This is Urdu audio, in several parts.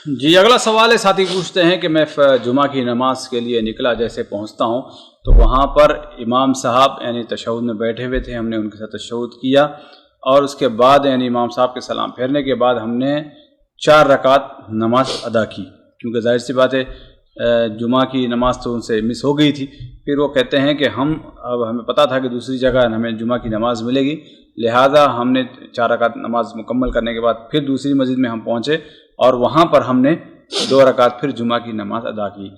جی اگلا سوال ہے، ساتھی پوچھتے ہیں کہ میں جمعہ کی نماز کے لیے نکلا، جیسے پہنچتا ہوں تو وہاں پر امام صاحب یعنی تشہد میں بیٹھے ہوئے تھے، ہم نے ان کے ساتھ تشہد کیا اور اس کے بعد یعنی امام صاحب کے سلام پھیرنے کے بعد ہم نے 4 رکعت نماز ادا کی، کیونکہ ظاہر سی بات ہے جمعہ کی نماز تو ان سے مس ہو گئی تھی۔ پھر وہ کہتے ہیں کہ اب ہمیں پتہ تھا کہ دوسری جگہ ہمیں جمعہ کی نماز ملے گی، لہٰذا ہم نے 4 رکعت نماز مکمل کرنے کے بعد پھر دوسری مسجد میں ہم پہنچے اور وہاں پر ہم نے 2 رکعت پھر جمعہ کی نماز ادا کی۔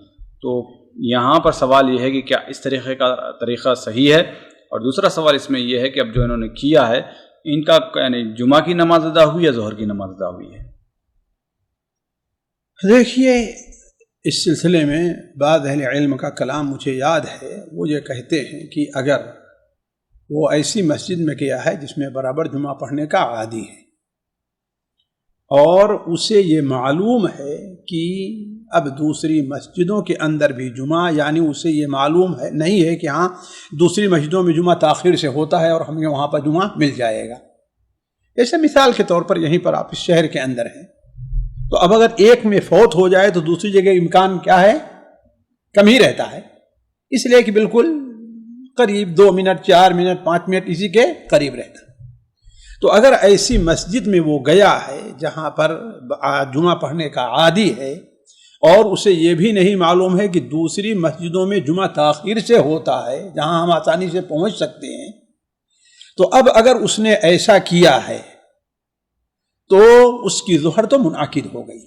تو یہاں پر سوال یہ ہے کہ کیا اس طریقہ صحیح ہے؟ اور دوسرا سوال اس میں یہ ہے کہ اب جو انہوں نے کیا ہے ان کا یعنی جمعہ کی نماز ادا ہوئی یا ظہر کی نماز ادا ہوئی ہے؟ دیکھیے، اس سلسلے میں بعض اہل علم کا کلام مجھے یاد ہے، وہ یہ کہتے ہیں کہ اگر وہ ایسی مسجد میں کیا ہے جس میں برابر جمعہ پڑھنے کا عادی ہے اور اسے یہ معلوم ہے کہ اب دوسری مسجدوں کے اندر بھی جمعہ، یعنی اسے یہ معلوم ہے نہیں ہے کہ ہاں دوسری مسجدوں میں جمعہ تاخیر سے ہوتا ہے اور ہمیں وہاں پر جمعہ مل جائے گا۔ جیسے مثال کے طور پر یہیں پر آپ اس شہر کے اندر ہیں، تو اب اگر ایک میں فوت ہو جائے تو دوسری جگہ امکان کیا ہے؟ کم ہی رہتا ہے، اس لیے کہ بالکل قریب 2 منٹ 4 منٹ 5 منٹ اسی کے قریب رہتا ہے۔ تو اگر ایسی مسجد میں وہ گیا ہے جہاں پر جمعہ پڑھنے کا عادی ہے اور اسے یہ بھی نہیں معلوم ہے کہ دوسری مسجدوں میں جمعہ تاخیر سے ہوتا ہے جہاں ہم آسانی سے پہنچ سکتے ہیں، تو اب اگر اس نے ایسا کیا ہے تو اس کی ظہر تو منعقد ہو گئی،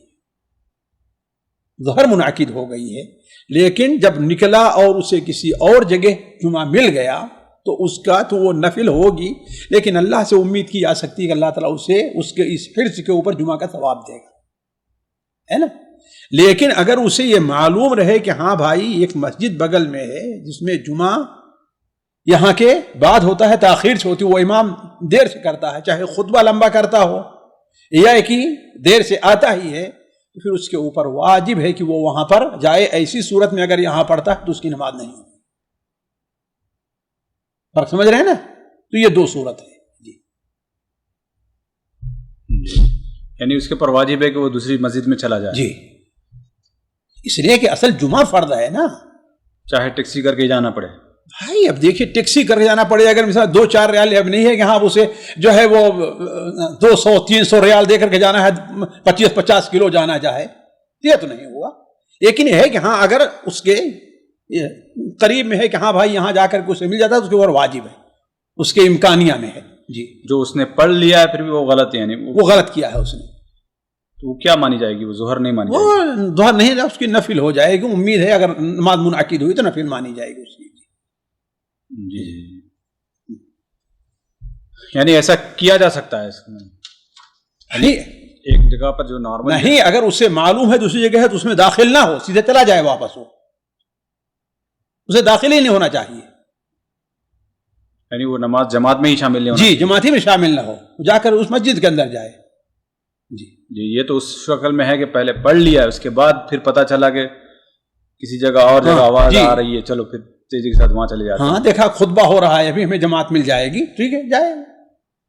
ظہر منعقد ہو گئی ہے، لیکن جب نکلا اور اسے کسی اور جگہ جمعہ مل گیا تو اس کا تو وہ نفل ہوگی، لیکن اللہ سے امید کی جا سکتی ہے کہ اللہ تعالیٰ اسے اس کے اس حرص کے اوپر جمعہ کا ثواب دے گا، ہے نا۔ لیکن اگر اسے یہ معلوم رہے کہ ہاں بھائی ایک مسجد بغل میں ہے جس میں جمعہ یہاں کے بعد ہوتا ہے، تاخیر سے ہوتی ہے، وہ امام دیر سے کرتا ہے، چاہے خطبہ لمبا کرتا ہو یا کہ دیر سے آتا ہی ہے، تو پھر اس کے اوپر واجب ہے کہ وہ وہاں پر جائے۔ ایسی صورت میں اگر یہاں پڑھتا ہے تو اس کی نماز نہیں ہوگی۔ فرق سمجھ رہے ہیں نا؟ تو یہ 2 صورت ہے جی، یعنی اس کے پر واجب ہے کہ وہ دوسری مسجد میں چلا جائے۔ جی، اس لیے کہ اصل جمعہ فرض ہے نا، چاہے ٹیکسی کر کے جانا پڑے۔ بھائی اب دیکھیے ٹیکسی کر کے جانا پڑے، اگر مثلا 2-4 ریال اب نہیں ہے کہ ہاں اسے جو ہے وہ 200-300 ریال دے کر کے جانا ہے، 25-50 کلو جانا چاہے، یہ تو نہیں ہوا۔ لیکن یہ ہے کہ ہاں اگر اس کے قریب میں ہے کہ ہاں بھائی یہاں جا کر کے اسے مل جاتا ہے تو اس کے اوپر واجب ہے، اس کے امکانیہ میں ہے جی۔ جو اس نے پڑھ لیا ہے پھر بھی وہ غلط ہے، یعنی وہ غلط کیا ہے اس نے، تو وہ کیا مانی جائے گی؟ وہ ظہر نہیں مانی جائے گی؟ وہ ظہر نہیں، اس کی نفل ہو جائے گی، امید ہے اگر نماز منعقد ہوئی تو نفل مانی جائے گی اس کی جی۔ یعنی ایسا کیا جا سکتا ہے اس میں ایک جگہ پر جو نارمل نہیں، اگر اسے معلوم ہے دوسری جگہ ہے تو اس میں داخل نہ ہو، سیدھے چلا جائے واپس، ہو اسے داخل ہی نہیں ہونا چاہیے، یعنی وہ نماز جماعت میں ہی شامل نہیں ہونا جی، جماعت ہی میں شامل نہ ہو، جا کر اس مسجد کے اندر جائے جی۔ جی، یہ تو اس شکل میں ہے کہ پہلے پڑھ لیا، اس کے بعد پھر پتہ چلا کہ کسی جگہ اور جگہ آواز آ رہی ہے، چلو پھر تیزی کے ساتھ وہاں چلے جاتے ہیں۔ ہاں دیکھا خطبہ ہو رہا ہے، ابھی ہمیں جماعت مل جائے گی، ٹھیک ہے جائے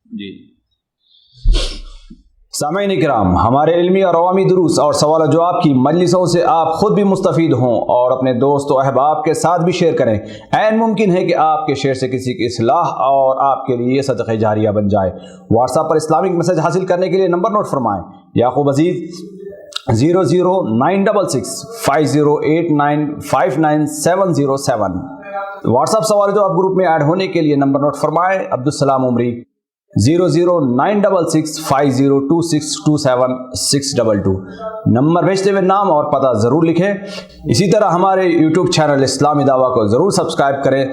جی۔ سامعین کرام، ہمارے علمی اور عوامی دروس اور سوال و جواب کی مجلسوں سے آپ خود بھی مستفید ہوں اور اپنے دوست و احباب کے ساتھ بھی شیئر کریں۔ عین ممکن ہے کہ آپ کے شیئر سے کسی کی اصلاح اور آپ کے لیے صدقہ جاریہ بن جائے۔ واٹس ایپ پر اسلامک میسج حاصل کرنے کے لیے نمبر نوٹ فرمائیں: یعقوب عزیز 00966 5089 59707۔ واٹس ایپ سوال جو آپ گروپ میں ایڈ ہونے کے لیے نمبر نوٹ فرمائیں: عبدالسلام عمری 00966 502627 622۔ نمبر بھیجتے ہوئے نام اور پتہ ضرور لکھیں۔ اسی طرح ہمارے یوٹیوب چینل اسلامی دعویٰ کو ضرور سبسکرائب کریں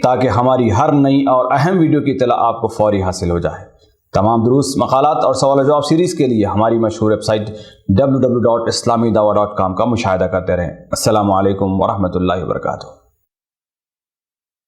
تاکہ ہماری ہر نئی اور اہم ویڈیو کی اطلاع آپ کو فوری حاصل ہو جائے۔ تمام دروس، مقالات اور سوال و جواب سیریز کے لیے ہماری مشہور ویب سائٹ www.islamidawah.com کا مشاہدہ کرتے رہیں۔ السلام علیکم ورحمۃ اللہ وبرکاتہ۔